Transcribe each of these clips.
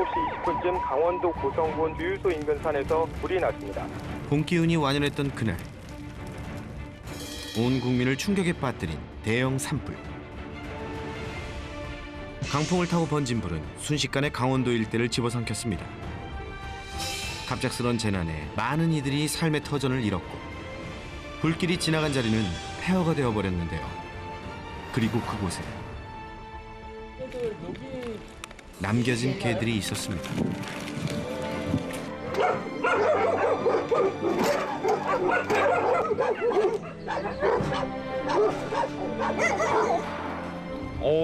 7시 20분쯤 강원도 고성군 주유소 인근 산에서 불이 났습니다. 봄 기운이 완연했던 그날, 온 국민을 충격에 빠뜨린 대형 산불. 강풍을 타고 번진 불은 순식간에 강원도 일대를 집어삼켰습니다. 갑작스런 재난에 많은 이들이 삶의 터전을 잃었고 불길이 지나간 자리는 폐허가 되어버렸는데요. 그리고 그곳에 남겨진 개들이 있었습니다.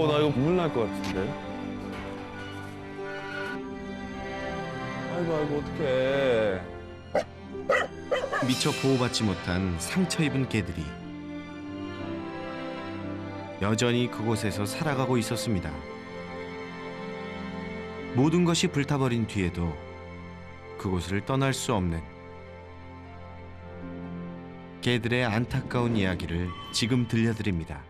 나 이거 눈물 날 것 같은데. 아이고 어떡해. 미처 보호받지 못한 상처 입은 개들이 여전히 그곳에서 살아가고 있었습니다. 모든 것이 불타버린 뒤에도 그곳을 떠날 수 없는 개들의 안타까운 이야기를 지금 들려드립니다.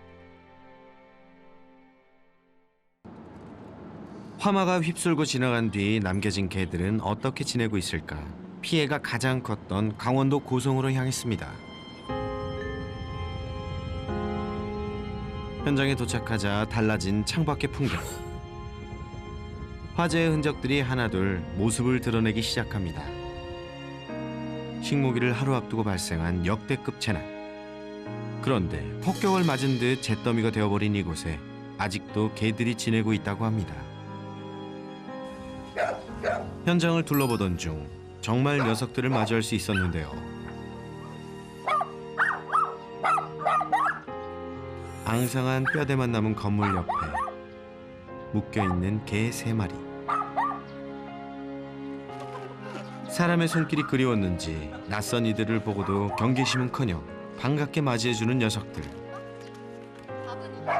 화마가 휩쓸고 지나간 뒤 남겨진 개들은 어떻게 지내고 있을까? 피해가 가장 컸던 강원도 고성으로 향했습니다. 현장에 도착하자 달라진 창밖의 풍경. 화재의 흔적들이 하나둘 모습을 드러내기 시작합니다. 식모기를 하루 앞두고 발생한 역대급 재난. 그런데 폭격을 맞은 듯 잿더미가 되어버린 이곳에 아직도 개들이 지내고 있다고 합니다. 현장을 둘러보던 중 정말 녀석들을 마주할 수 있었는데요. 앙상한 뼈대만 남은 건물 옆에 묶여있는 개 3마리. 사람의 손길이 그리웠는지 낯선 이들을 보고도 경계심은커녕 반갑게 맞이해주는 녀석들.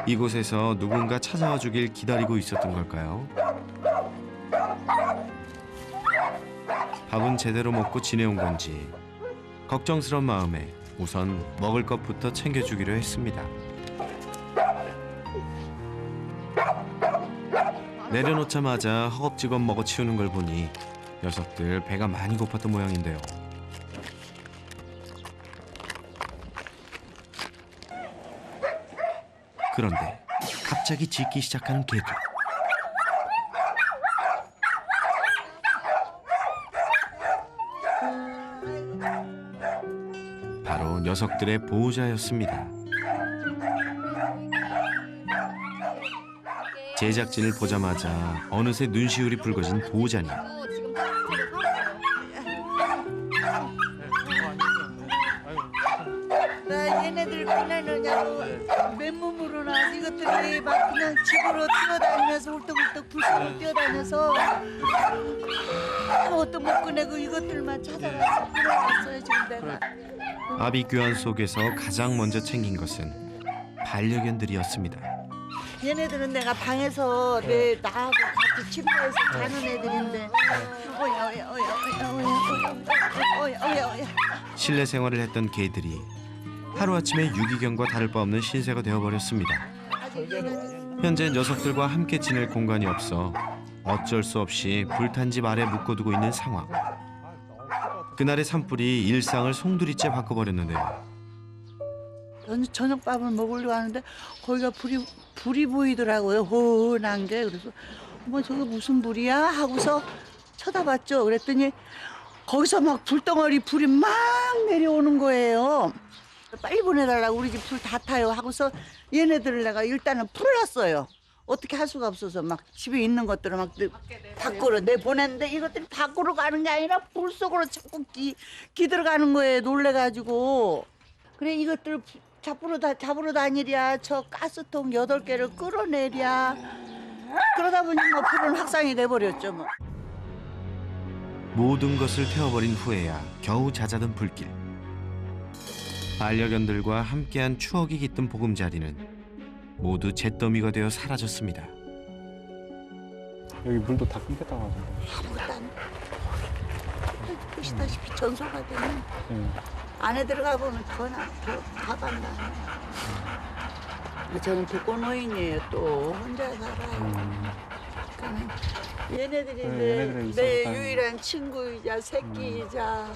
이곳에서 누군가 찾아와 주길 기다리고 있었던 걸까요? 밥은 제대로 먹고 지내온 건지 걱정스러운 마음에 우선 먹을 것부터 챙겨주기로 했습니다. 내려놓자마자 허겁지겁 먹어치우는 걸 보니 녀석들 배가 많이 고팠던 모양인데요. 그런데 갑자기 짖기 시작하는 개들. 바로 녀석들의 보호자였습니다. 제작진을 보자마자 어느새 눈시울이 붉어진 보호자님. 나 얘네들 보내느냐고 맨몸으로나 이것들이 막 그냥 집으로 뛰어다니면서 훌떡훌떡 불쑥 뛰어다녀서 아무것도 못 꺼내고 이것들만 찾아가서 끌어왔어요 지금 내가. 아비규환 속에서 가장 먼저 챙긴 것은 반려견들이었습니다. 얘네들은 내가 방에서 내 나하고 같이 침대에서 자는 애들인데 어야 실내 생활을 했던 개들이 하루아침에 유기견과 다를 바 없는 신세가 되어버렸습니다. 현재 녀석들과 함께 지낼 공간이 없어 어쩔 수 없이 불탄 집 아래 묶어두고 있는 상황. 그날의 산불이 일상을 송두리째 바꿔버렸는데요. 저녁밥을 먹으려고 하는데 거기가 불이 보이더라고요. 호은한 게. 그래서 뭐 저게 무슨 불이야 하고서 쳐다봤죠. 그랬더니 거기서 막 불덩어리 불이 막 내려오는 거예요. 빨리 보내달라고 우리 집 불 다 타요 하고서 얘네들을 내가 일단은 풀어놨어요. 어떻게 할 수가 없어서 막 집에 있는 것들을 막 밖으로 내보냈는데 이것들이 밖으로 가는 게 아니라 불 속으로 자꾸 기들어가는 거예요. 놀래가지고. 그래 이것들 잡으러 다니랴 저 가스통 8개를 끌어내랴. 그러다 보니 뭐 불은 확산이 돼버렸죠 뭐. 모든 것을 태워버린 후에야 겨우 잦아든 불길. 반려견들과 함께한 추억이 깃든 보금자리는 모두 잿더미가 되어 사라졌습니다. 여기 물도 다 끊겼다고 하던데. 아무것도 안 돼. 보시다시피 전소가 되면 네. 안에 들어가 보면 더 가봤나. 저는 독거노인이에요. 또 혼자 살아요. 그러니까 얘네들이 네, 얘네들은 내 있어서 유일한 친구이자 새끼이자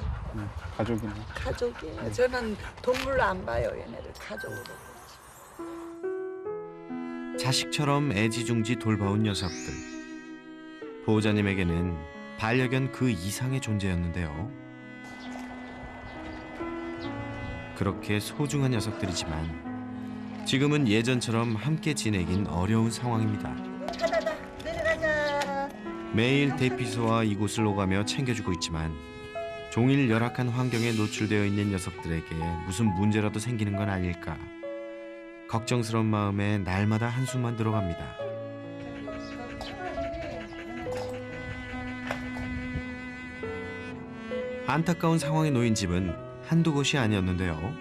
가족이네. 가족이에요. 저는 동물로 안 봐요. 얘네를 가족으로. 자식처럼 애지중지 돌봐온 녀석들. 보호자님에게는 반려견 그 이상의 존재였는데요. 그렇게 소중한 녀석들이지만 지금은 예전처럼 함께 지내긴 어려운 상황입니다. 가다다 내려가자. 매일 대피소와 이곳을 오가며 챙겨주고 있지만 종일 열악한 환경에 노출되어 있는 녀석들에게 무슨 문제라도 생기는 건 아닐까. 걱정스러운 마음에 날마다 한숨만 들어갑니다. 안타까운 상황에 놓인 집은 한두 곳이 아니었는데요.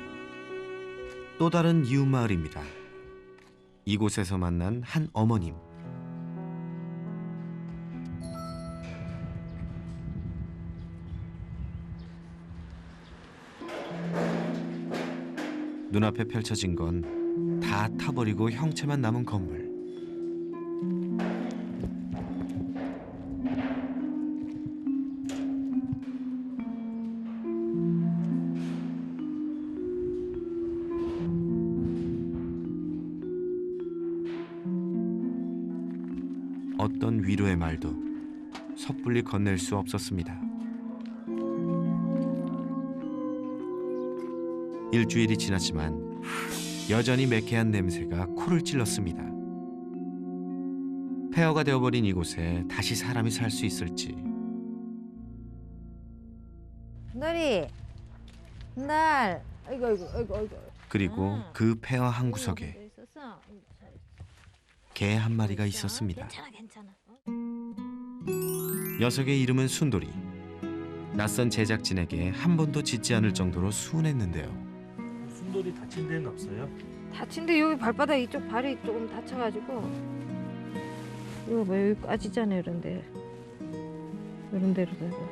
또 다른 이웃 마을입니다. 이곳에서 만난 한 어머님. 눈앞에 펼쳐진 건 다 타버리고 형체만 남은 건물. 어떤 위로의 말도 섣불리 건넬 수 없었습니다. 일주일이 지났지만 여전히 매캐한 냄새가 코를 찔렀습니다. 폐허가 되어버린 이곳에 다시 사람이 살 수 있을지. 순돌이, 날, 아이고. 그리고 그 폐허 한 구석에 있었어. 개 한 마리가 있었습니다. 괜찮아. 녀석의 이름은 순돌이. 낯선 제작진에게 한 번도 짖지 않을 정도로 순했는데요. 순돌이 다친 데는 없어요? 다친데 여기 발바닥 이쪽 발이 조금 다쳐가지고 이거 뭐 여기 까지잖아요, 이런데 이런 데로 되고.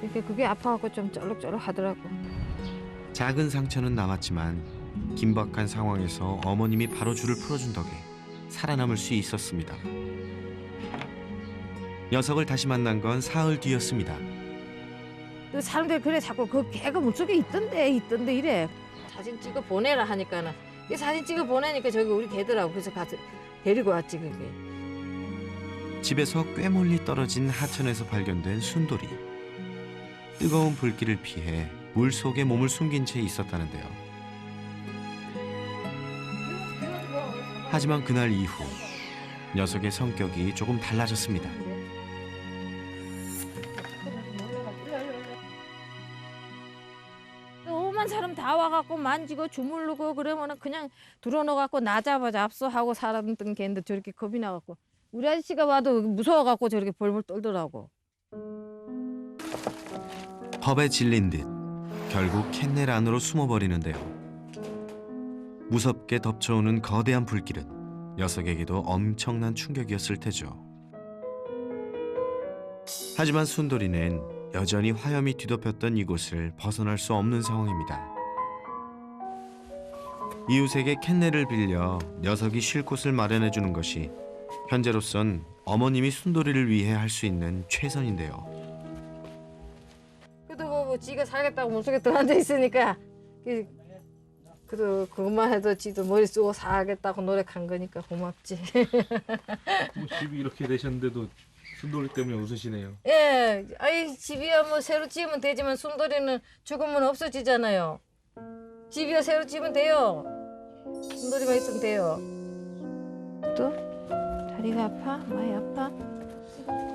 이렇게 그게 아파갖고 좀 쩔룩쩔룩 하더라고. 작은 상처는 남았지만 긴박한 상황에서 어머님이 바로 줄을 풀어준 덕에 살아남을 수 있었습니다. 녀석을 다시 만난 건 사흘 뒤였습니다. 또 사람들이 그래 자꾸 그 개가 물속에 있던데 이래. 사진 찍어 보내라 하니까는 이 사진 찍어 보내니까 저기 우리 개더라고. 그래서 가서 데리고 왔지 그게. 집에서 꽤 멀리 떨어진 하천에서 발견된 순돌이. 뜨거운 불길을 피해 물 속에 몸을 숨긴 채 있었다는데요. 하지만 그날 이후 녀석의 성격이 조금 달라졌습니다. 오만 사람 다 와갖고 만지고 주물르고 그러면은 그냥 들어넣어갖고 나 잡소 하고 살았던 개인데 저렇게 겁이 나갖고 우리 아저씨가 와도 무서워갖고 저렇게 벌벌 떨더라고. 겁에 질린 듯 결국 캔넬 안으로 숨어버리는데요. 무섭게 덮쳐오는 거대한 불길은 녀석에게도 엄청난 충격이었을 테죠. 하지만 순돌이는 여전히 화염이 뒤덮였던 이곳을 벗어날 수 없는 상황입니다. 이웃에게 캔넬을 빌려 녀석이 쉴 곳을 마련해 주는 것이 현재로선 어머님이 순돌이를 위해 할 수 있는 최선인데요. 그래도 뭐 지가 살겠다고 물속에 들어앉아 있으니까 그래도 그것만 해도 지도 머리 쓰고 살겠다고 노력한 거니까 고맙지. 뭐 집이 이렇게 되셨는데도 순돌이 때문에 웃으시네요. 예, 아이 집이야 뭐 새로 지으면 되지만 순돌이는 죽으면 없어지잖아요. 집이야 새로 지으면 돼요. 순돌이만 있으면 돼요. 또 다리가 아파? 많이 아파?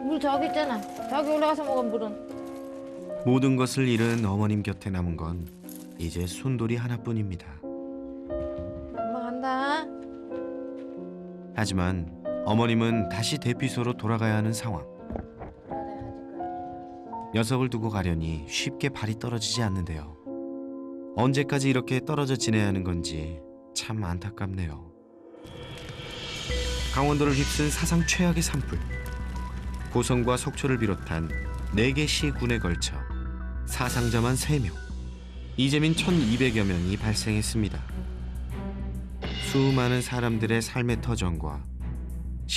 물 저기 있잖아. 저기 올라가서 먹어 물은. 모든 것을 잃은 어머님 곁에 남은 건 이제 순돌이 하나뿐입니다. 엄마 간다. 하지만 어머님은 다시 대피소로 돌아가야 하는 상황. 녀석을 두고 가려니 쉽게 발이 떨어지지 않는데요. 언제까지 이렇게 떨어져 지내야 하는 건지 참 안타깝네요. 강원도를 휩쓴 사상 최악의 산불. 고성과 속초를 비롯한 4개 시군에 걸쳐 사상자만 3명, 이재민 1,200여 명이 발생했습니다. 수많은 사람들의 삶의 터전과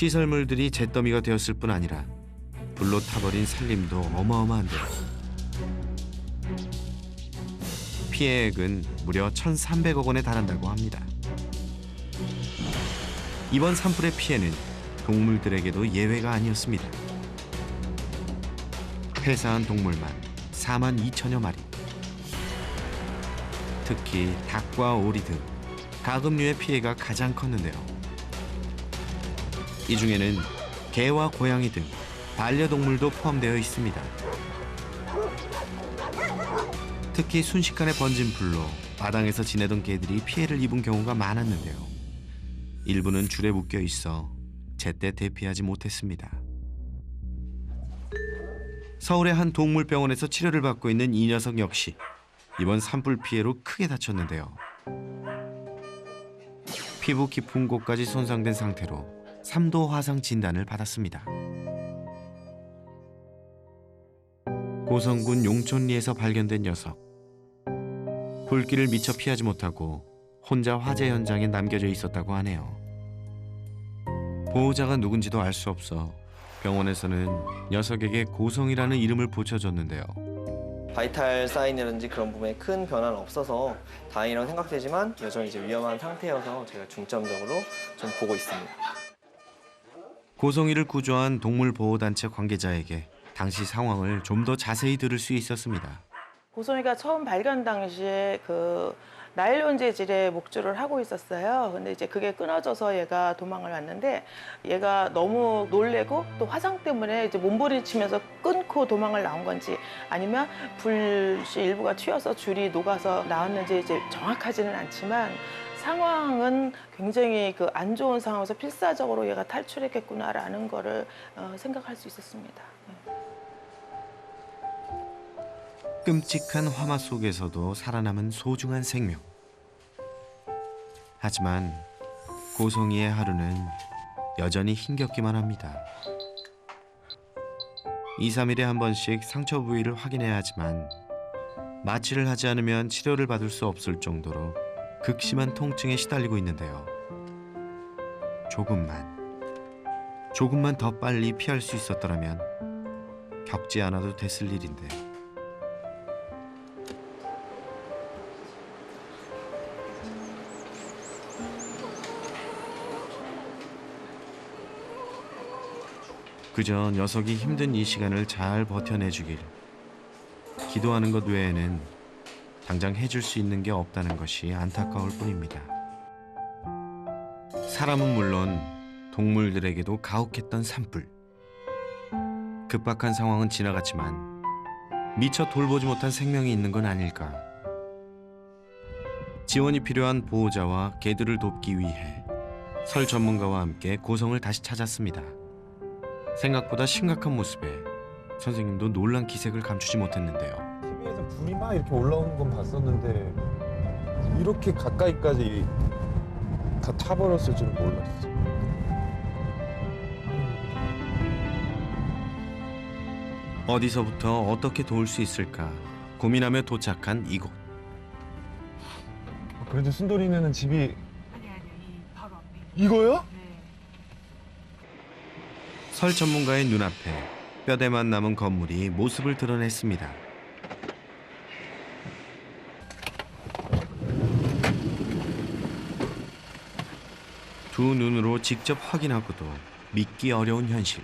시설물들이 잿더미가 되었을 뿐 아니라 불로 타버린 살림도 어마어마한데요. 피해액은 무려 1,300억 원에 달한다고 합니다. 이번 산불의 피해는 동물들에게도 예외가 아니었습니다. 폐사한 동물만 4만 2천여 마리. 특히 닭과 오리 등 가금류의 피해가 가장 컸는데요. 이 중에는 개와 고양이 등 반려동물도 포함되어 있습니다. 특히 순식간에 번진 불로 마당에서 지내던 개들이 피해를 입은 경우가 많았는데요. 일부는 줄에 묶여 있어 제때 대피하지 못했습니다. 서울의 한 동물병원에서 치료를 받고 있는 이 녀석 역시 이번 산불 피해로 크게 다쳤는데요. 피부 깊은 곳까지 손상된 상태로 3도 화상 진단을 받았습니다. 고성군 용촌리에서 발견된 녀석. 불길을 미처 피하지 못하고 혼자 화재 현장에 남겨져 있었다고 하네요. 보호자가 누군지도 알 수 없어 병원에서는 녀석에게 고성이라는 이름을 붙여줬는데요. 바이탈 사인이라든지 그런 부분에 큰 변화는 없어서 다행이라고 생각되지만 여전히 이제 위험한 상태여서 제가 중점적으로 좀 보고 있습니다. 고성이를 구조한 동물보호단체 관계자에게 당시 상황을 좀 더 자세히 들을 수 있었습니다. 고성이가 처음 발견 당시에 그 나일론 재질의 목줄을 하고 있었어요. 근데 이제 그게 끊어져서 얘가 도망을 왔는데 얘가 너무 놀래고 또 화상 때문에 이제 몸부림치면서 끊고 도망을 나온 건지 아니면 불이 일부가 튀어서 줄이 녹아서 나왔는지 이제 정확하지는 않지만 상황은 굉장히 그 안 좋은 상황에서 필사적으로 얘가 탈출했겠구나라는 거를 생각할 수 있었습니다. 끔찍한 화마 속에서도 살아남은 소중한 생명. 하지만 고성이의 하루는 여전히 힘겹기만 합니다. 2, 3일에 한 번씩 상처 부위를 확인해야 하지만 마취를 하지 않으면 치료를 받을 수 없을 정도로 극심한 통증에 시달리고 있는데요. 조금만 더 빨리 피할 수 있었더라면 겪지 않아도 됐을 일인데. 그저 녀석이 힘든 이 시간을 잘 버텨내주길 기도하는 것 외에는 당장 해줄 수 있는 게 없다는 것이 안타까울 뿐입니다. 사람은 물론 동물들에게도 가혹했던 산불. 급박한 상황은 지나갔지만 미처 돌보지 못한 생명이 있는 건 아닐까. 지원이 필요한 보호자와 개들을 돕기 위해 설 전문가와 함께 고성을 다시 찾았습니다. 생각보다 심각한 모습에 선생님도 놀란 기색을 감추지 못했는데요. TV에서 불이 막 이렇게 올라오는 건 봤었는데 이렇게 가까이까지 다 타버렸을 줄 몰랐어. 어디서부터 어떻게 도울 수 있을까 고민하며 도착한 이곳. 그래도 순돌이네는 집이 아니 이 바로 앞에 있는. 이거요? 네. 설 전문가의 눈앞에 뼈대만 남은 건물이 모습을 드러냈습니다. 두 눈으로 직접 확인하고도 믿기 어려운 현실.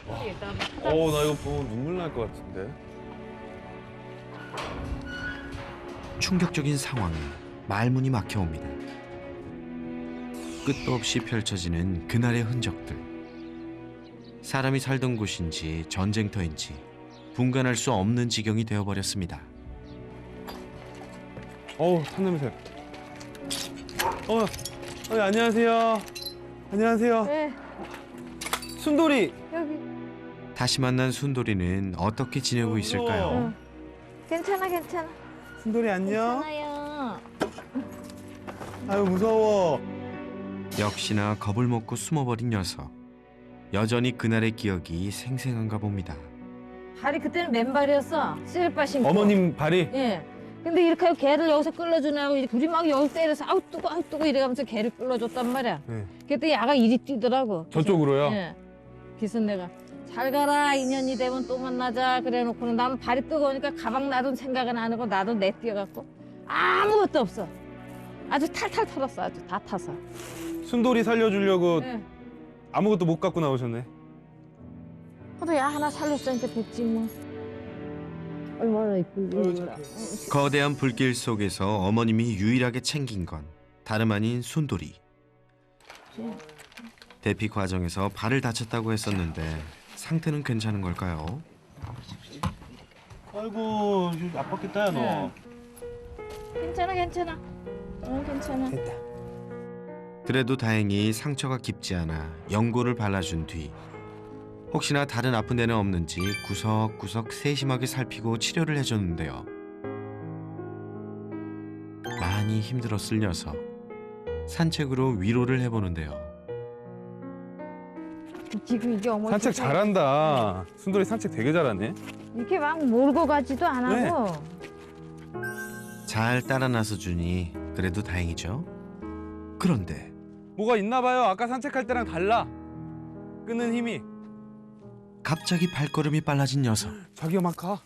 나 이거 보면 눈물 날 것 같은데. 충격적인 상황에 말문이 막혀옵니다. 끝도 없이 펼쳐지는 그날의 흔적들. 사람이 살던 곳인지 전쟁터인지 분간할 수 없는 지경이 되어버렸습니다. 탄 냄새. 안녕하세요. 안녕하세요. 네, 순돌이. 여기. 다시 만난 순돌이는 어떻게 지내고 있을까요? 괜찮아. 순돌이 안녕. 괜찮아요. 아유 무서워. 역시나 겁을 먹고 숨어버린 녀석. 여전히 그날의 기억이 생생한가 봅니다. 발이 그때는 맨발이었어. 슬리퍼 신고. 어머님 발이. 예. 근데 이렇게 하고 개를 여기서 끌어주냐고 이렇게 둘이 막 여기 때려서 아우 뜨고 이래가면서 개를 끌어줬단 말이야. 네. 그때 야가 이리 뛰더라고. 저쪽으로요? 예. 그래서 내가 잘 가라 인연이 되면 또 만나자 그래놓고는 나는 발이 뜨거우니까 가방 놔둔 생각은 안 하고 나도 내 뛰어갖고 아무것도 없어. 아주 탈탈 털었어. 아주 다 타서. 순돌이 살려주려고 예. 아무것도 못 갖고 나오셨네. 그래도 야 하나 살렸으니까 됐지 뭐. 얼마나 이쁘게. 거대한 불길 속에서 어머님이 유일하게 챙긴 건 다름 아닌 순돌이. 대피 과정에서 발을 다쳤다고 했었는데 상태는 괜찮은 걸까요? 아이고 아팠겠다 야 너. 괜찮아. 괜찮아. 됐다. 그래도 다행히 상처가 깊지 않아 연고를 발라준 뒤 혹시나 다른 아픈 데는 없는지 구석구석 세심하게 살피고 치료를 해줬는데요. 많이 힘들었을 녀석. 산책으로 위로를 해보는데요. 지금 이게 어머니 산책 잘한다. 순돌이 산책 되게 잘하네. 이렇게 막 몰고 가지도 안 네. 하고. 잘 따라 나서 주니 그래도 다행이죠. 그런데 뭐가 있나 봐요. 아까 산책할 때랑 달라. 끄는 힘이. 갑자기 발걸음이 빨라진 녀석. 자기가 막 가.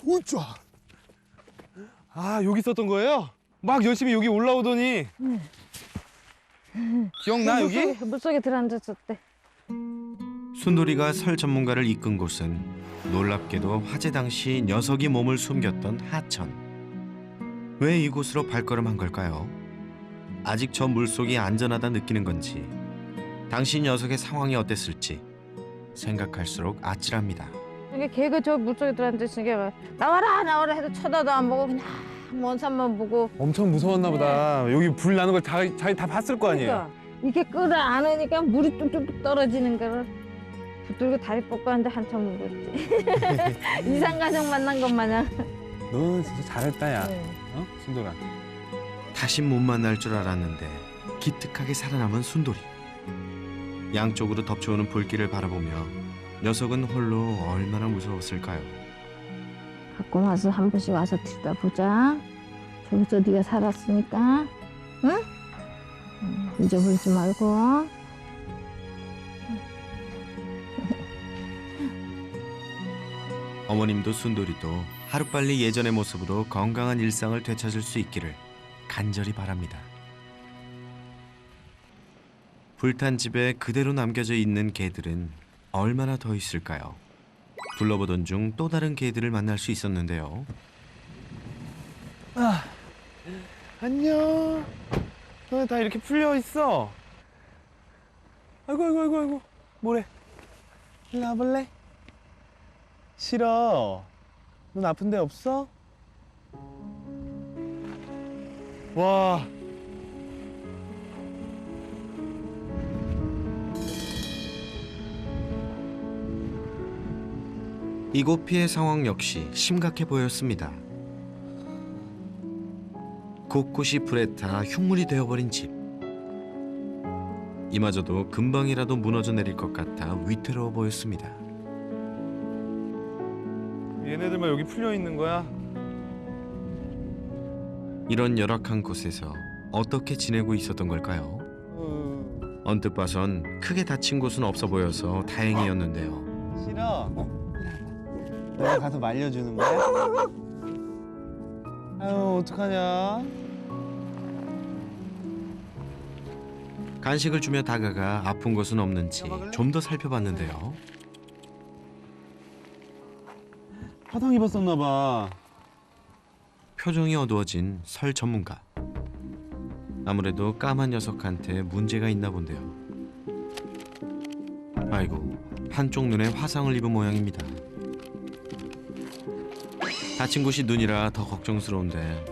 우짜. 아 여기 있었던 거예요? 막 열심히 여기 올라오더니. 기억나 여기? 물속에 들어앉았었대. 순돌이가 설 전문가를 이끈 곳은 놀랍게도 화재 당시 녀석이 몸을 숨겼던 하천. 왜 이곳으로 발걸음한 걸까요? 아직 저 물속이 안전하다 느끼는 건지 당시 녀석의 상황이 어땠을지 생각할수록 아찔합니다. 이게 걔가 저 물속에 들어앉았으니까 나와라 해도 쳐다도 안 보고 그냥 먼 산만 보고. 엄청 무서웠나 보다. 여기 불 나는 걸 자기 다 봤을 거 아니에요? 그러니까 이렇게 끌어안으니까 물이 뚝뚝뚝 떨어지는 거를 붙들고 다리 뻗고 하는데 한참 울었지. 이상가족 만난 것 마냥. 너 진짜 잘했다 야. 네. 어? 순돌아. 다시 못 만날 줄 알았는데 기특하게 살아남은 순돌이. 양쪽으로 덮쳐오는 불길을 바라보며 녀석은 홀로 얼마나 무서웠을까요? 갖고 와서 한 번씩 와서 들여다보자. 저기서 네가 살았으니까, 응? 잊어버리지 말고. 어머님도 순돌이도 하루빨리 예전의 모습으로 건강한 일상을 되찾을 수 있기를 간절히 바랍니다. 불탄 집에 그대로 남겨져 있는 개들은 얼마나 더 있을까요? 둘러보던 중 또 다른 개들을 만날 수 있었는데요. 아, 안녕. 너네 다 이렇게 풀려 있어. 아이고. 뭐래? 일로 와볼래? 싫어. 넌 아픈 데 없어? 와. 이곳 피해 상황 역시 심각해 보였습니다. 곳곳이 불에 타 흉물이 되어버린 집. 이마저도 금방이라도 무너져 내릴 것 같아 위태로워 보였습니다. 얘네들만 여기 풀려 있는 거야? 이런 열악한 곳에서 어떻게 지내고 있었던 걸까요? 언뜻 봐선 크게 다친 곳은 없어 보여서 다행이었는데요. 싫어. 내가 가서 말려주는 거야? 아유 어떡하냐? 간식을 주며 다가가 아픈 곳은 없는지 좀 더 살펴봤는데요. 화상 입었었나 봐. 표정이 어두워진 설 전문가. 아무래도 까만 녀석한테 문제가 있나 본데요. 아이고, 한쪽 눈에 화상을 입은 모양입니다. 다친 곳이 눈이라 더 걱정스러운데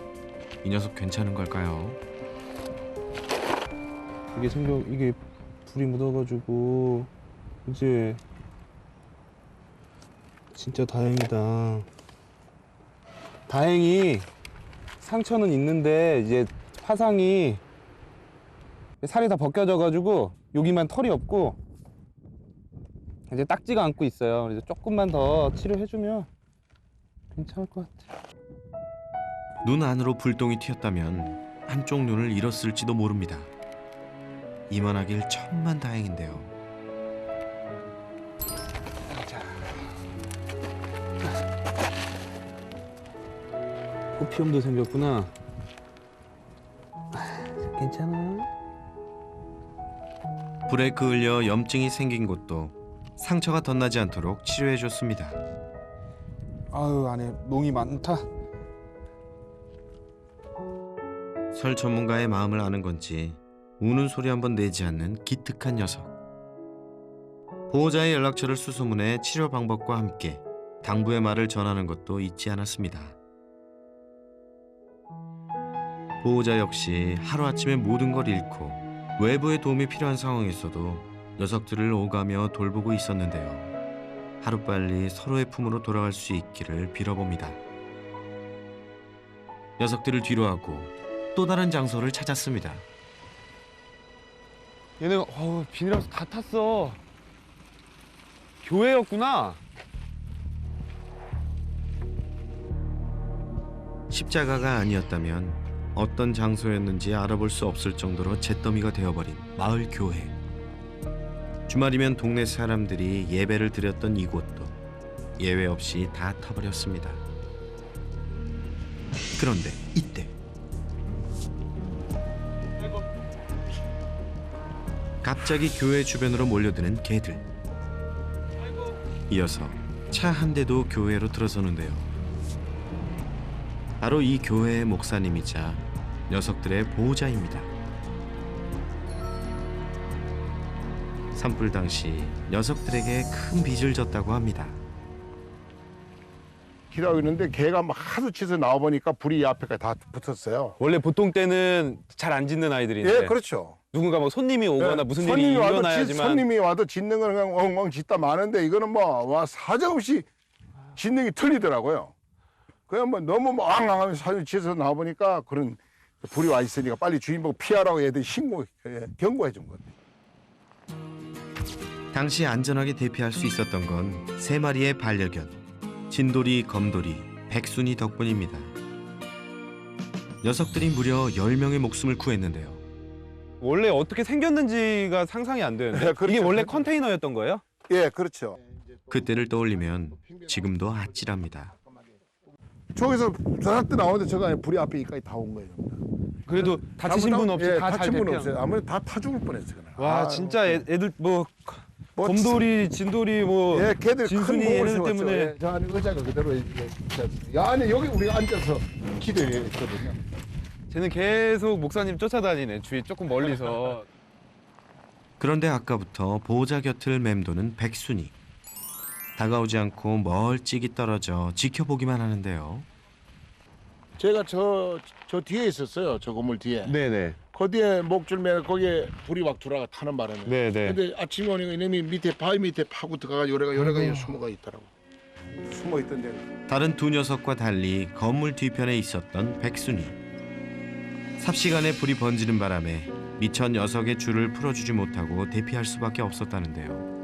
이 녀석 괜찮은 걸까요? 이게 불이 묻어가지고 이제 진짜 다행이다. 다행히 상처는 있는데 이제 화상이 살이 다 벗겨져가지고 여기만 털이 없고 이제 딱지가 않고 있어요. 그래서 조금만 더 치료해주면 괜찮을 것 같아. 눈 안으로 불똥이 튀었다면 한쪽 눈을 잃었을지도 모릅니다. 이만하길 천만 다행인데요. 호피염도 생겼구나. 괜찮아? 불에 그을려 염증이 생긴 곳도 상처가 덧나지 않도록 치료해줬습니다. 아유, 안에 농이 많다. 설 전문가의 마음을 아는 건지 우는 소리 한번 내지 않는 기특한 녀석. 보호자의 연락처를 수소문해 치료 방법과 함께 당부의 말을 전하는 것도 잊지 않았습니다. 보호자 역시 하루아침에 모든 걸 잃고 외부의 도움이 필요한 상황에서도 녀석들을 오가며 돌보고 있었는데요. 하루빨리 서로의 품으로 돌아갈 수 있기를 빌어봅니다. 녀석들을 뒤로하고 또 다른 장소를 찾았습니다. 얘네가 비닐하우스 다 탔어. 교회였구나. 십자가가 아니었다면 어떤 장소였는지 알아볼 수 없을 정도로 잿더미가 되어버린 마을 교회. 주말이면 동네 사람들이 예배를 드렸던 이곳도 예외 없이 다 타버렸습니다. 그런데 이때 갑자기 교회 주변으로 몰려드는 개들. 이어서 차 한 대도 교회로 들어서는데요. 바로 이 교회의 목사님이자 녀석들의 보호자입니다. 산불 당시 녀석들에게 큰 빚을 졌다고 합니다. 기다리고 있는데 개가 막 하도 치서 나와보니까 불이 이 앞에까지 다 붙었어요. 원래 보통 때는 잘 안 짖는 아이들인데. 예, 그렇죠. 누군가 뭐 손님이 오거나 예, 무슨 일이 일어나야지만. 손님이 와도 짖는 거는 그냥 엉엉 짖다 마는데 이거는 뭐 사정없이 짖는 게 틀리더라고요. 그냥 뭐 너무 앙앙하면서 사진 치서 나와보니까 그런 불이 와 있으니까 빨리 주인 보고 피하라고 애들이 경고해 준 거예요. 당시 안전하게 대피할 수 있었던 건 세 마리의 반려견 진돌이, 검돌이, 백순이 덕분입니다. 녀석들이 무려 10명의 목숨을 구했는데요. 원래 어떻게 생겼는지가 상상이 안 되는데. 네, 그렇죠. 이게 원래 컨테이너였던 거예요? 예, 그렇죠. 그때를 떠올리면 지금도 아찔합니다. 저기서 저한테 나오는데 저거 안에 불이 앞에 여기까지 다 온 거예요. 그래도 다치신 분 없이 다 잘 다친 분 대피한. 없어요. 아무래도 다 타 죽을 뻔했어요. 와, 진짜 애들 뭐 곰돌이, 진돌이 뭐 예, 걔들 진순이 큰 얘네들 몸을 때문에. 때문에 저 안에 의자가 그대로 이 안에 여기 우리가 앉아서 기도했거든요. 쟤는 계속 목사님 쫓아다니네. 주위 조금 멀리서. 그런데 아까부터 보호자 곁을 맴도는 백순이. 다가오지 않고 멀찍이 떨어져 지켜보기만 하는데요. 제가 저 뒤에 있었어요. 저 건물 뒤에. 네네. 그 뒤에 목줄 매고 거기에 불이 막 들어가 타는 바람에. 네네. 근데 아침에 오니까 이놈이 밑에 바위 밑에 파고 들어가가지고 요래가 숨어가 있더라고. 숨어 있던 데. 다른 두 녀석과 달리 건물 뒤편에 있었던 백순이. 삽시간에 불이 번지는 바람에 미처 녀석의 줄을 풀어주지 못하고 대피할 수밖에 없었다는데요.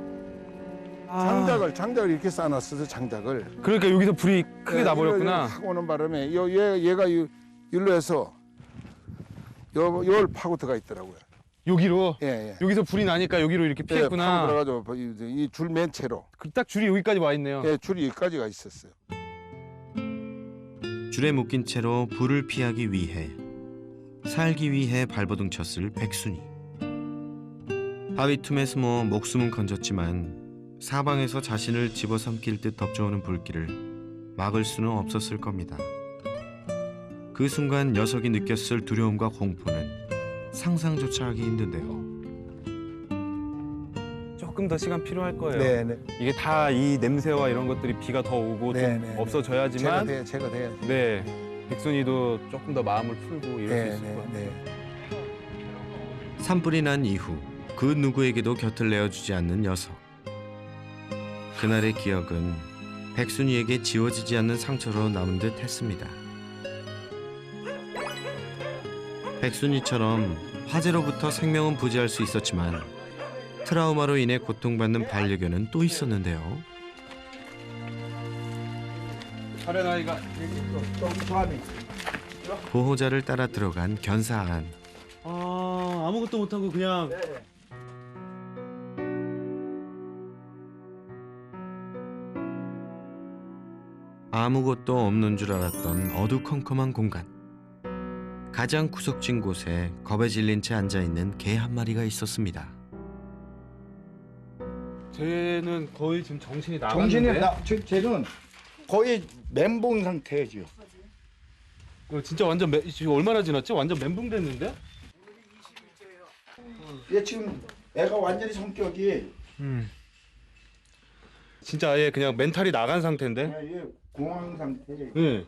장작을 이렇게 쌓아놨어서 장작을. 그러니까 여기서 불이 크게 나버렸구나. 확 오는 바람에 얘가 일로 해서 열 파고 들어가 있더라고요. 여기로? 예. 여기서 불이 나니까 여기로 이렇게 피했구나. 파고 들어가지고 이 줄 맨 채로. 딱 줄이 여기까지 와 있네요. 예, 줄이 여기까지가 있었어요. 줄에 묶인 채로 불을 피하기 위해 살기 위해 발버둥 쳤을 백순이. 바위 틈에 숨어 목숨은 건졌지만 사방에서 자신을 집어삼킬 듯 덮쳐오는 불길을 막을 수는 없었을 겁니다. 그 순간 녀석이 느꼈을 두려움과 공포는 상상조차 하기 힘든데요. 조금 더 시간 필요할 거예요. 네네. 이게 다 이 냄새와 이런 것들이 비가 더 오고 좀 없어져야지만. 제가 돼야 돼. 네, 백순이도 조금 더 마음을 풀고 이럴 수 있을 거예요. 산불이 난 이후 그 누구에게도 곁을 내어주지 않는 녀석. 그날의 기억은 백순이에게 지워지지 않는 상처로 남은 듯 했습니다. 백순이처럼 화재로부터 생명은 부지할 수 있었지만 트라우마로 인해 고통받는 반려견은 또 있었는데요. 다른 아이가 저기 저 안에 보호자를 따라 들어간 견사안. 아, 아무것도 못하고 그냥. 아무것도 없는 줄 알았던 어두컴컴한 공간. 가장 구석진 곳에 겁에 질린 채 앉아있는 개 한 마리가 있었습니다. 쟤는 거의 지금 정신이 나갔는데? 쟤는 거의 멘붕 상태죠. 진짜 완전 지금 얼마나 지났지? 완전 멘붕 됐는데? 얘 지금 애가 완전히 성격이 진짜 아예 그냥 멘탈이 나간 상태인데? 얘 공황 상태. 응.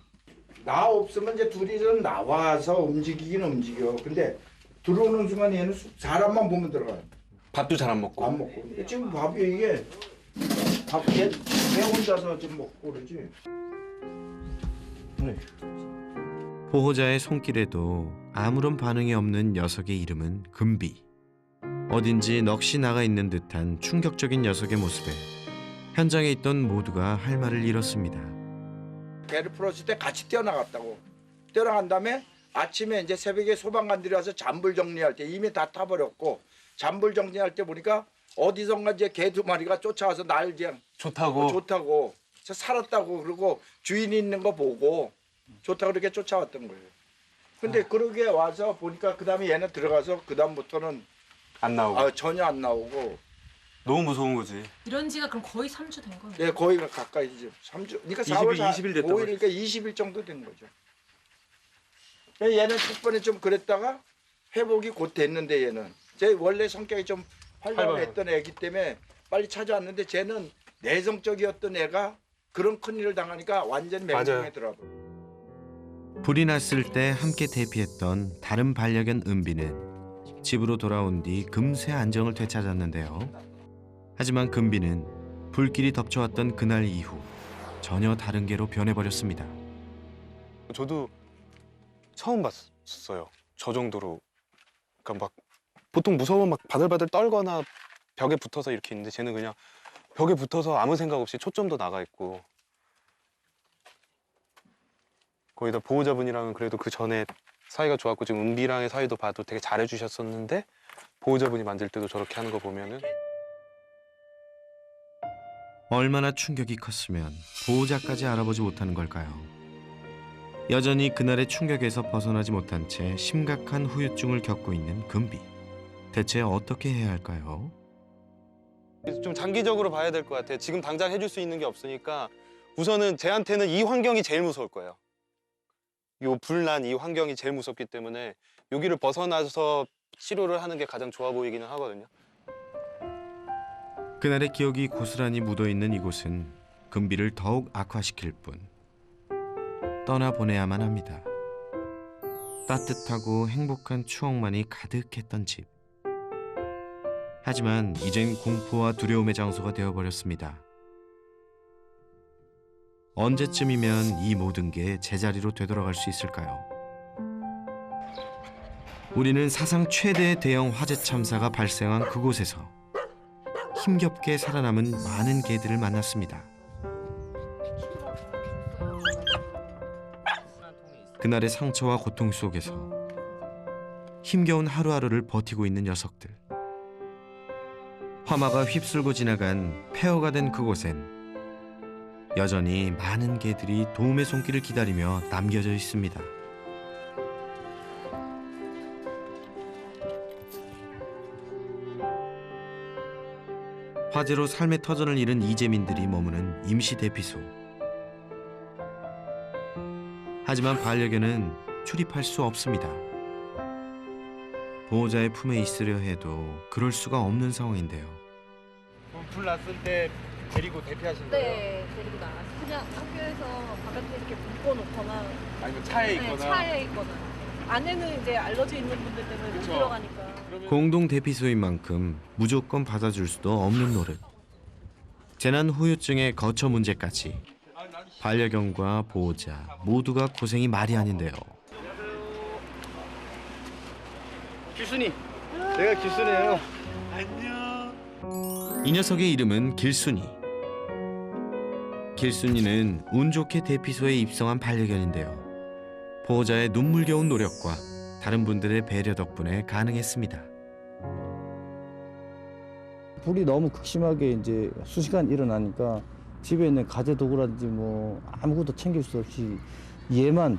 나 없으면 이제 둘이서 나와서 움직이긴 움직여. 근데 들어오는 순간 얘는 사람만 보면 들어가요. 밥도 잘 안 먹고. 안 먹고. 근데 지금 밥이 이게 걔 혼자서 지금 먹고 그러지. 보호자의 손길에도 아무런 반응이 없는 녀석의 이름은 금비. 어딘지 넋이 나가 있는 듯한 충격적인 녀석의 모습에 현장에 있던 모두가 할 말을 잃었습니다. 개를 풀었을 때 같이 뛰어나갔다고. 뛰어나간 다음에 아침에 이제 새벽에 소방관들이 와서 잔불 정리할 때 이미 다 타버렸고, 잔불 정리할 때 보니까 어디선가 이제 개 두 마리가 쫓아와서 날 그냥 좋다고 살았다고 그러고 주인이 있는 거 보고 좋다고 그렇게 쫓아왔던 거예요. 근데 그러게 와서 보니까 그 다음에 얘는 들어가서 그 다음부터는 안 나오고. 전혀 안 나오고. 너무 무서운 거지. 이런 지가 그럼 거의 3주 된 거예요? 네, 거의 가까이 이제 3주. 그러니까 4월 20일 됐다고. 5일, 그러니까 20일 정도 된 거죠. 얘는 첫 번에 좀 그랬다가 회복이 곧 됐는데 얘는 제 원래 성격이 좀 활발했던 애기 때문에 빨리 찾아왔는데 쟤는 내성적이었던 애가 그런 큰일을 당하니까 완전 맹종해더라고요. 불이 났을 때 함께 대피했던 다른 반려견 은비는 집으로 돌아온 뒤 금세 안정을 되찾았는데요. 하지만 금비는 불길이 덮쳐왔던 그날 이후 전혀 다른 개로 변해버렸습니다. 저도 처음 봤어요. 저 정도로. 그러니까 막 보통 무서우면 막 바들바들 떨거나 벽에 붙어서 이렇게 있는데 쟤는 그냥 벽에 붙어서 아무 생각 없이 초점도 나가 있고. 거기다 보호자분이랑은 그래도 그 전에 사이가 좋았고 지금 은비랑의 사이도 봐도 되게 잘해주셨었는데 보호자분이 만질 때도 저렇게 하는 거 보면은 얼마나 충격이 컸으면 보호자까지 알아보지 못하는 걸까요? 여전히 그날의 충격에서 벗어나지 못한 채 심각한 후유증을 겪고 있는 금비. 대체 어떻게 해야 할까요? 좀 장기적으로 봐야 될 것 같아요. 지금 당장 해줄 수 있는 게 없으니까 우선은 쟤한테는 이 환경이 제일 무서울 거예요. 요 불난 이 환경이 제일 무섭기 때문에 여기를 벗어나서 치료를 하는 게 가장 좋아 보이기는 하거든요. 그날의 기억이 고스란히 묻어있는 이곳은 금비를 더욱 악화시킬 뿐 떠나보내야만 합니다. 따뜻하고 행복한 추억만이 가득했던 집. 하지만 이젠 공포와 두려움의 장소가 되어버렸습니다. 언제쯤이면 이 모든 게 제자리로 되돌아갈 수 있을까요? 우리는 사상 최대의 대형 화재 참사가 발생한 그곳에서 힘겹게 살아남은 많은 개들을 만났습니다. 그날의 상처와 고통 속에서 힘겨운 하루하루를 버티고 있는 녀석들. 화마가 휩쓸고 지나간 폐허가 된 그곳엔 여전히 많은 개들이 도움의 손길을 기다리며 남겨져 있습니다. 화재로 삶의 터전을 잃은 이재민들이 머무는 임시 대피소. 하지만 반려견은 출입할 수 없습니다. 보호자의 품에 있으려 해도 그럴 수가 없는 상황인데요. 불 났을 때 데리고 대피하신 거예요? 네, 데리고 나갔어요. 그냥 학교에서 바깥에 이렇게 묶어놓거나 아니면 차에 있거나? 네, 차에 있거나. 안에는 이제 알러지 있는 분들 때문에 못 들어가니까. 공동 대피소인 만큼 무조건 받아줄 수도 없는 노릇. 재난 후유증의 거처 문제까지 반려견과 보호자 모두가 고생이 말이 아닌데요. 길순이, 내가 길순이에요. 이 녀석의 이름은 길순이. 길순이는 운 좋게 대피소에 입성한 반려견인데요. 보호자의 눈물겨운 노력과 다른 분들의 배려 덕분에 가능했습니다. 불이 너무 극심하게 이제 수시간 일어나니까 집에 있는 가재 도구라든지 뭐 아무것도 챙길 수 없이 얘만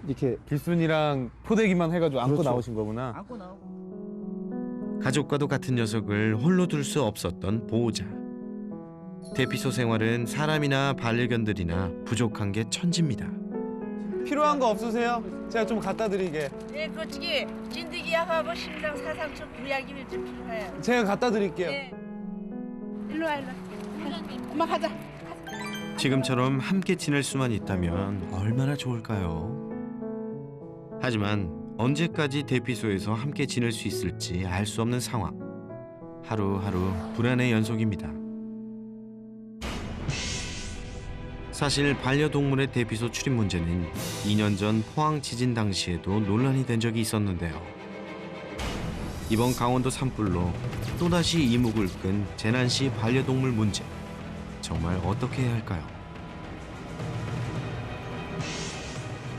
이렇게 길순이랑 포대기만 해가지고 안고 그렇죠. 나오신 거구나. 안고 나오고. 가족과도 같은 녀석을 홀로 둘 수 없었던 보호자. 대피소 생활은 사람이나 반려견들이나 부족한 게 천지입니다. 필요한 거 없으세요? 제가 좀 갖다 드리게. 예, 그쪽에 진드기 약하고 심장 사상충 구약이 좀 필요해요. 제가 갖다 드릴게요. 예. 일로 와, 일로 와. 엄마 가자. 지금처럼 함께 지낼 수만 있다면 얼마나 좋을까요? 하지만 언제까지 대피소에서 함께 지낼 수 있을지 알 수 없는 상황. 하루하루 불안의 연속입니다. 사실 반려동물의 대피소 출입 문제는 2년 전 포항 지진 당시에도 논란이 된 적이 있었는데요. 이번 강원도 산불로 또다시 이목을 끈 재난시 반려동물 문제. 정말 어떻게 해야 할까요?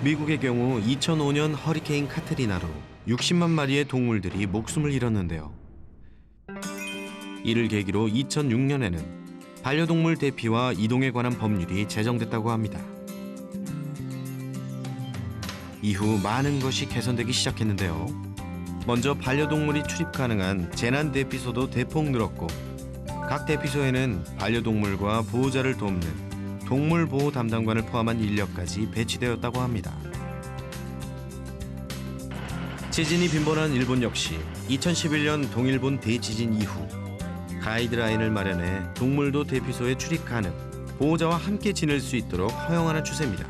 미국의 경우 2005년 허리케인 카트리나로 60만 마리의 동물들이 목숨을 잃었는데요. 이를 계기로 2006년에는 반려동물 대피와 이동에 관한 법률이 제정됐다고 합니다. 이후 많은 것이 개선되기 시작했는데요. 먼저 반려동물이 출입 가능한 재난 대피소도 대폭 늘었고, 각 대피소에는 반려동물과 보호자를 돕는 동물보호 담당관을 포함한 인력까지 배치되었다고 합니다. 지진이 빈번한 일본 역시 2011년 동일본 대지진 이후 가이드라인을 마련해 동물도 대피소에 출입 가능, 보호자와 함께 지낼 수 있도록 허용하는 추세입니다.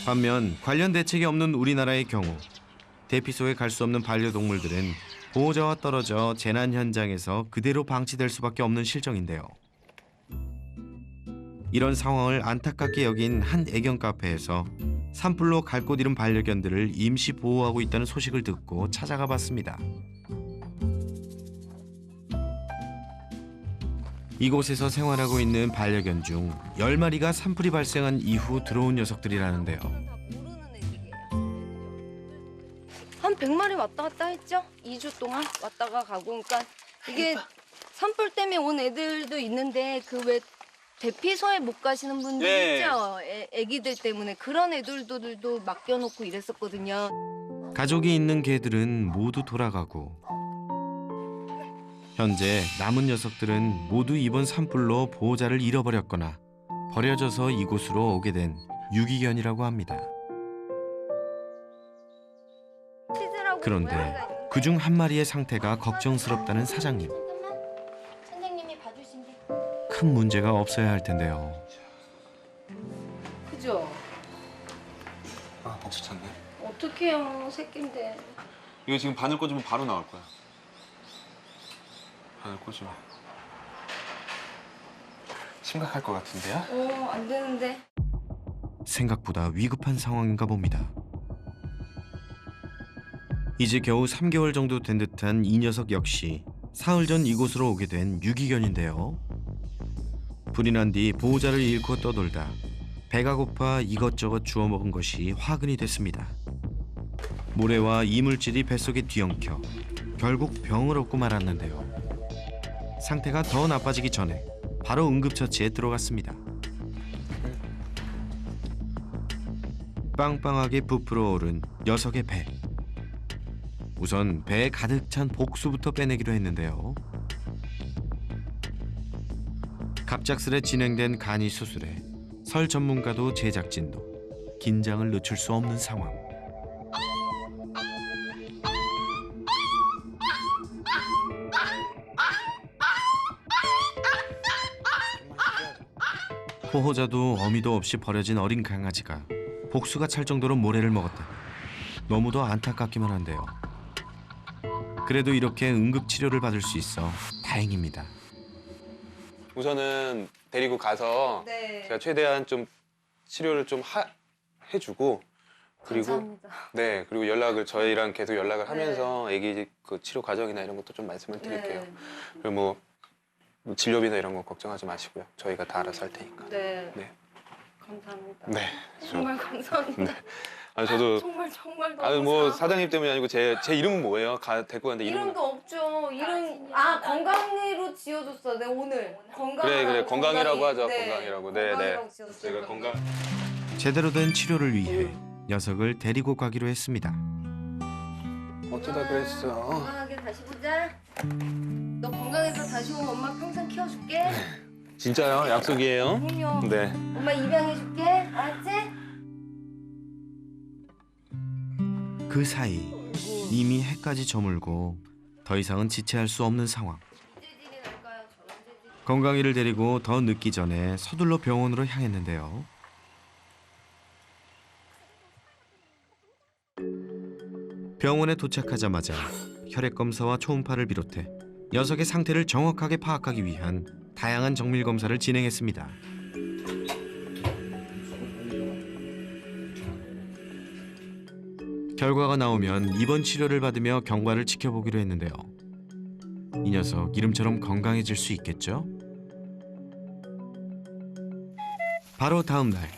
반면 관련 대책이 없는 우리나라의 경우 대피소에 갈 수 없는 반려동물들은 보호자와 떨어져 재난 현장에서 그대로 방치될 수밖에 없는 실정인데요. 이런 상황을 안타깝게 여긴 한 애견 카페에서 산불로 갈 곳 잃은 반려견들을 임시 보호하고 있다는 소식을 듣고 찾아가 봤습니다. 이곳에서 생활하고 있는 반려견 중 10마리가 산불이 발생한 이후 들어온 녀석들이라는데요. 한 100마리 왔다 갔다 했죠? 2주 동안 왔다가 가고. 그러니까 이게 산불 때문에 온 애들도 있는데 그 왜 대피소에 못 가시는 분들 있죠? 애기들 때문에 그런 애들도 맡겨놓고 이랬었거든요. 가족이 있는 개들은 모두 돌아가고 현재 남은 녀석들은 모두 이번 산불로 보호자를 잃어버렸거나 버려져서 이곳으로 오게 된 유기견이라고 합니다. 그런데 그중 한 마리의 상태가 걱정스럽다는 사장님. 선생님이 봐주신대. 큰 문제가 없어야 할 텐데요. 그죠? 아, 박수 찼네. 어떡해요, 새끼인데. 이거 지금 바늘 꽂으면 바로 나올 거야. 바늘 꽂으면. 심각할 것 같은데요? 안 되는데. 생각보다 위급한 상황인가 봅니다. 이제 겨우 3개월 정도 된 듯한 이 녀석 역시 사흘 전 이곳으로 오게 된 유기견인데요. 불이 난 뒤 보호자를 잃고 떠돌다 배가 고파 이것저것 주워 먹은 것이 화근이 됐습니다. 모래와 이물질이 뱃속에 뒤엉켜 결국 병을 얻고 말았는데요. 상태가 더 나빠지기 전에 바로 응급처치에 들어갔습니다. 빵빵하게 부풀어 오른 녀석의 배. 우선 배에 가득 찬 복수부터 빼내기로 했는데요. 갑작스레 진행된 간이 수술에 설 전문가도 제작진도 긴장을 늦출 수 없는 상황. 보호자도 어미도 없이 버려진 어린 강아지가 복수가 찰 정도로 모래를 먹었다. 너무도 안타깝기만 한데요. 그래도 이렇게 응급치료를 받을 수 있어 다행입니다. 우선은 데리고 가서 네. 제가 최대한 좀 치료를 좀 해주고 그리고 감사합니다. 네 그리고 연락을 저희랑 계속 연락을 하면서 아기 그 치료 과정이나 이런 것도 좀 말씀을 드릴게요. 네. 그리고 뭐 진료비나 이런 거 걱정하지 마시고요. 저희가 다 알아서 할 테니까. 네. 네. 감사합니다. 네. 정말 감사합니다. 네. 아니 저도 정말 너무 아니 뭐 사장님 때문이 아니고 제 이름은 뭐예요? 데리고 갔는데 이름도 없죠. 건강이로 지어줬어. 네 오늘 건강. 그래 건강이라고 하죠. 네. 건강이라고. 네. 건강이라고 지어줬어요. 제가 건강. 제대로 된 치료를 위해 녀석을 데리고 가기로 했습니다. 어쩌다 그랬어. 건강하게 다시 보자. 너 건강해서 다시 오면 엄마 평생 키워줄게. 진짜요? 약속이에요? 그럼요. 네. 엄마 입양해줄게. 알았지? 그 사이 이미 해까지 저물고 더 이상은 지체할 수 없는 상황. 건강이를 데리고 더 늦기 전에 서둘러 병원으로 향했는데요. 병원에 도착하자마자 혈액 검사와 초음파를 비롯해 녀석의 상태를 정확하게 파악하기 위한 다양한 정밀 검사를 진행했습니다. 결과가 나오면 입원 치료를 받으며 경과를 지켜보기로 했는데요. 이 녀석 이름처럼 건강해질 수 있겠죠? 바로 다음 날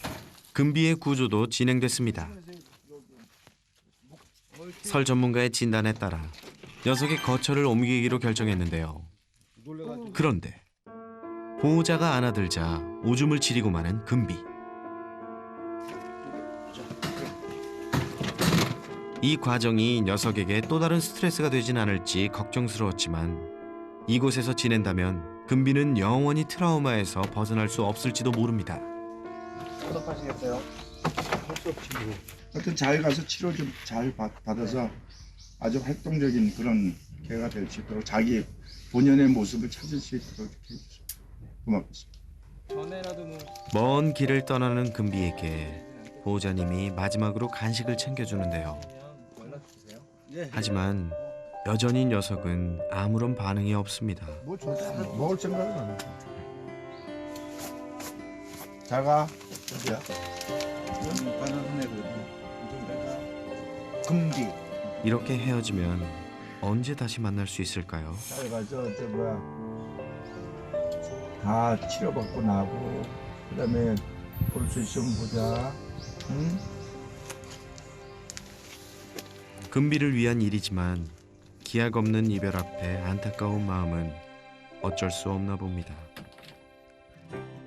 금비의 구조도 진행됐습니다. 설 전문가의 진단에 따라 녀석의 거처를 옮기기로 결정했는데요. 그런데 보호자가 안아들자 오줌을 지리고 마는 금비. 이 과정이 녀석에게 또 다른 스트레스가 되진 않을지 걱정스러웠지만 이곳에서 지낸다면 금비는 영원히 트라우마에서 벗어날 수 없을지도 모릅니다. 소독하시겠어요? 할 수 없지 뭐. 하여튼 잘 가서 치료 좀 잘 받아서 아주 활동적인 그런 개가 될 수 있도록 자기 본연의 모습을 찾을 수 있도록 해주세요. 고맙습니다. 먼 길을 떠나는 금비에게 보호자님이 마지막으로 간식을 챙겨주는데요. 하지만 여전히 녀석은 아무런 반응이 없습니다. 뭐 먹을 생각은 안 해. 잘 가. 어디야? 금비. 이렇게 헤어지면 언제 다시 만날 수 있을까요? 잘 가서 다 치료받고 나고 그다음에 볼 수 있으면 보자. 응? 금비를 위한 일이지만 기약 없는 이별 앞에 안타까운 마음은 어쩔 수 없나 봅니다.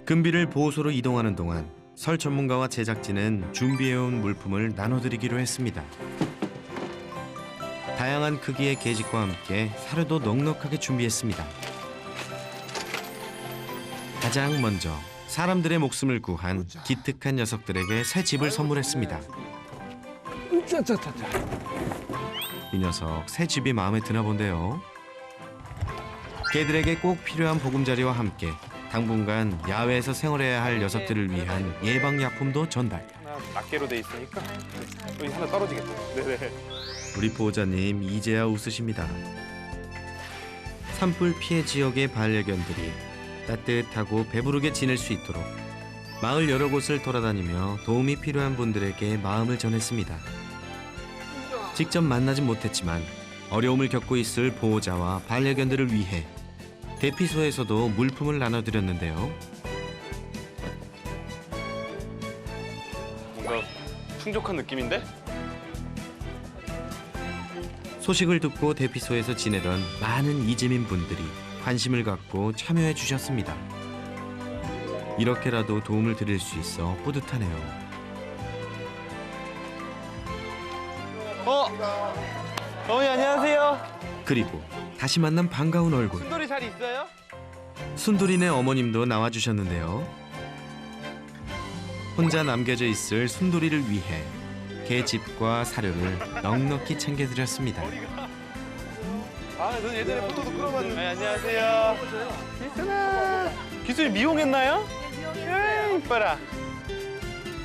금비를 보호소로 이동하는 동안 설 전문가와 제작진은 준비해온 물품을 나눠드리기로 했습니다. 다양한 크기의 계집과 함께 사료도 넉넉하게 준비했습니다. 가장 먼저 사람들의 목숨을 구한 기특한 녀석들에게 새 집을 선물했습니다. 이 녀석 새 집이 마음에 드나 본데요. 개들에게 꼭 필요한 보금자리와 함께 당분간 야외에서 생활해야 할 녀석들을 위한 예방약품도 전달. 낱개로 돼 있으니까 여기 하나 떨어지겠다. 네네. 우리 보호자님 이제야 웃으십니다. 산불 피해 지역의 반려견들이 따뜻하고 배부르게 지낼 수 있도록 마을 여러 곳을 돌아다니며 도움이 필요한 분들에게 마음을 전했습니다. 직접 만나진 못했지만 어려움을 겪고 있을 보호자와 반려견들을 위해 대피소에서도 물품을 나눠드렸는데요. 뭔가 풍족한 느낌인데? 소식을 듣고 대피소에서 지내던 많은 이재민 분들이 관심을 갖고 참여해 주셨습니다. 이렇게라도 도움을 드릴 수 있어 뿌듯하네요. 어머니 안녕하세요. 그리고 다시 만난 반가운 얼굴. 순돌이 잘 있어요? 순돌이네 어머님도 나와주셨는데요. 혼자 남겨져 있을 순돌이를 위해 개집과 사료를 넉넉히 챙겨드렸습니다. 저 예전에 포토도 끌어봤는데. 안녕하세요. 기순아. 기순이 미용했나요? 네, 이뻐라.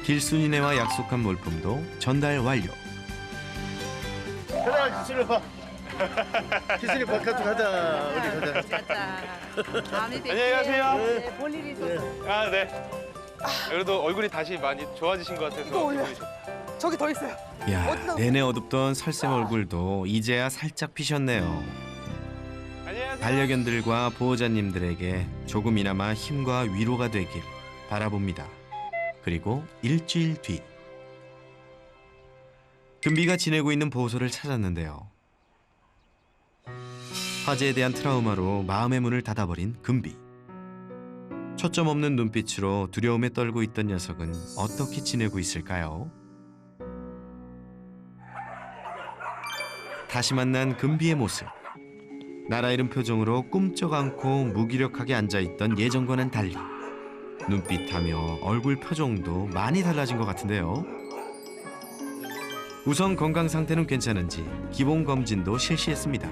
길순이네와 약속한 물품도 전달 완료. 가자 기술을 봐. 기술이 바깥으로 가자. 우리 가자. 안녕히 가세요. 네, 볼 일이 있어서. 아 네. 그래도 얼굴이 다시 많이 좋아지신 것 같아서. 이거 올려. 저기 더 있어요. 야, 내내 어둡던 설생 얼굴도 이제야 살짝 피셨네요. 안녕하세요. 반려견들과 보호자님들에게 조금이나마 힘과 위로가 되길 바라봅니다. 그리고 일주일 뒤 금비가 지내고 있는 보호소를 찾았는데요. 화재에 대한 트라우마로 마음의 문을 닫아버린 금비. 초점 없는 눈빛으로 두려움에 떨고 있던 녀석은 어떻게 지내고 있을까요? 다시 만난 금비의 모습. 나라 잃은 표정으로 꿈쩍 않고 무기력하게 앉아있던 예전과는 달리 눈빛하며 얼굴 표정도 많이 달라진 것 같은데요. 우선 건강 상태는 괜찮은지 기본 검진도 실시했습니다.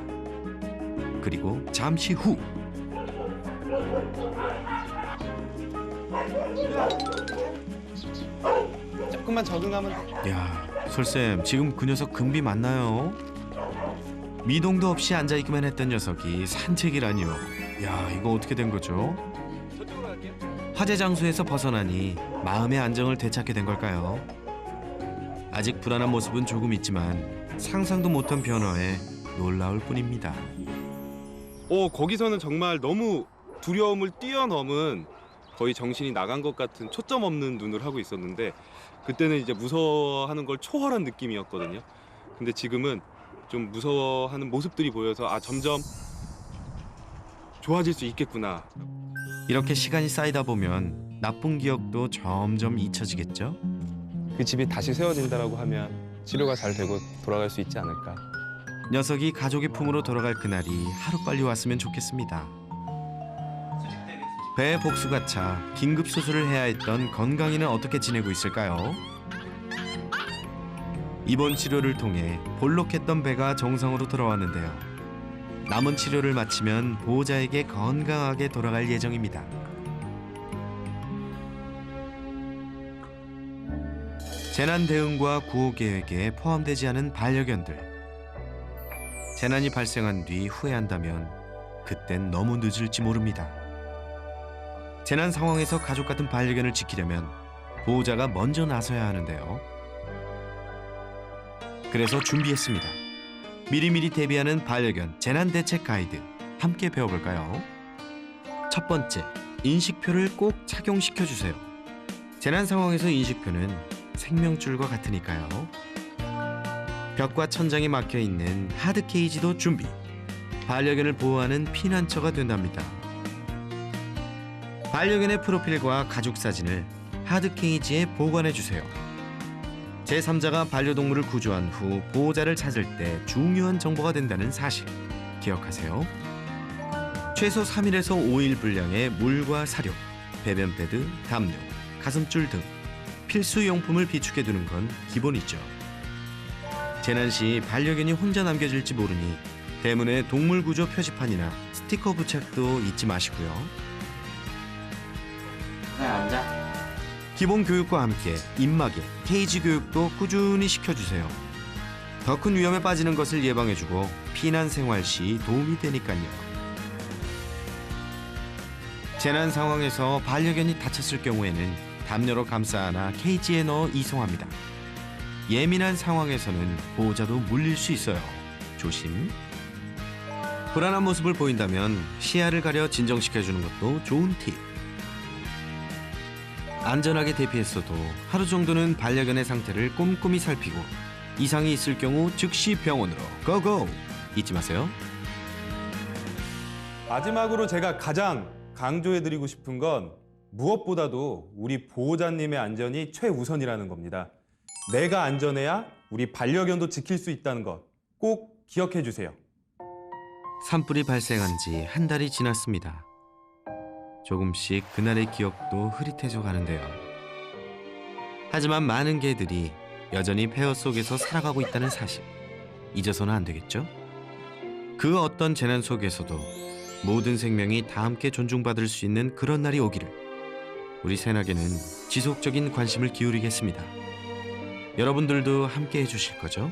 그리고 잠시 후 조금만 적응하면 돼. 야, 솔쌤 지금 그 녀석 금비 맞나요? 미동도 없이 앉아있기만 했던 녀석이 산책이라니요. 야, 이거 어떻게 된 거죠? 화재 장소에서 벗어나니 마음의 안정을 되찾게 된 걸까요? 아직 불안한 모습은 조금 있지만 상상도 못한 변화에 놀라울 뿐입니다. 거기서는 정말 너무 두려움을 뛰어넘은 거의 정신이 나간 것 같은 초점 없는 눈을 하고 있었는데 그때는 이제 무서워하는 걸 초월한 느낌이었거든요. 근데 지금은 좀 무서워하는 모습들이 보여서 점점 좋아질 수 있겠구나. 이렇게 시간이 쌓이다 보면 나쁜 기억도 점점 잊혀지겠죠? 그 집이 다시 세워진다라고 하면 치료가 잘 되고 돌아갈 수 있지 않을까. 녀석이 가족의 품으로 돌아갈 그날이 하루빨리 왔으면 좋겠습니다. 배에 복수가 차 긴급 수술을 해야 했던 건강이는 어떻게 지내고 있을까요? 입원 치료를 통해 볼록했던 배가 정상으로 돌아왔는데요. 남은 치료를 마치면 보호자에게 건강하게 돌아갈 예정입니다. 재난 대응과 구호 계획에 포함되지 않은 반려견들. 재난이 발생한 뒤 후회한다면 그땐 너무 늦을지 모릅니다. 재난 상황에서 가족 같은 반려견을 지키려면 보호자가 먼저 나서야 하는데요. 그래서 준비했습니다. 미리미리 대비하는 반려견 재난 대책 가이드 함께 배워볼까요? 첫 번째, 인식표를 꼭 착용시켜 주세요. 재난 상황에서 인식표는 생명줄과 같으니까요. 벽과 천장에 막혀 있는 하드 케이지도 준비. 반려견을 보호하는 피난처가 된답니다. 반려견의 프로필과 가족 사진을 하드 케이지에 보관해 주세요. 제3자가 반려동물을 구조한 후 보호자를 찾을 때 중요한 정보가 된다는 사실 기억하세요. 최소 3일에서 5일 분량의 물과 사료, 배변 패드, 담요, 가슴줄 등 필수 용품을 비축해 두는 건 기본이죠. 재난 시 반려견이 혼자 남겨질지 모르니 대문에 동물 구조 표지판이나 스티커 부착도 잊지 마시고요. 앉아. 기본 교육과 함께 입마개, 케이지 교육도 꾸준히 시켜주세요. 더 큰 위험에 빠지는 것을 예방해주고 피난 생활 시 도움이 되니까요. 재난 상황에서 반려견이 다쳤을 경우에는 담요로 감싸 안아 케이지에 넣어 이송합니다. 예민한 상황에서는 보호자도 물릴 수 있어요. 조심. 불안한 모습을 보인다면 시야를 가려 진정시켜주는 것도 좋은 팁. 안전하게 대피했어도 하루 정도는 반려견의 상태를 꼼꼼히 살피고 이상이 있을 경우 즉시 병원으로 고고! 잊지 마세요. 마지막으로 제가 가장 강조해드리고 싶은 건 무엇보다도 우리 보호자님의 안전이 최우선이라는 겁니다. 내가 안전해야 우리 반려견도 지킬 수 있다는 것 꼭 기억해 주세요. 산불이 발생한 지 한 달이 지났습니다. 조금씩 그날의 기억도 흐릿해져 가는데요. 하지만 많은 개들이 여전히 폐허 속에서 살아가고 있다는 사실 잊어서는 안 되겠죠? 그 어떤 재난 속에서도 모든 생명이 다 함께 존중받을 수 있는 그런 날이 오기를 우리 새나개는 지속적인 관심을 기울이겠습니다. 여러분들도 함께 해주실 거죠?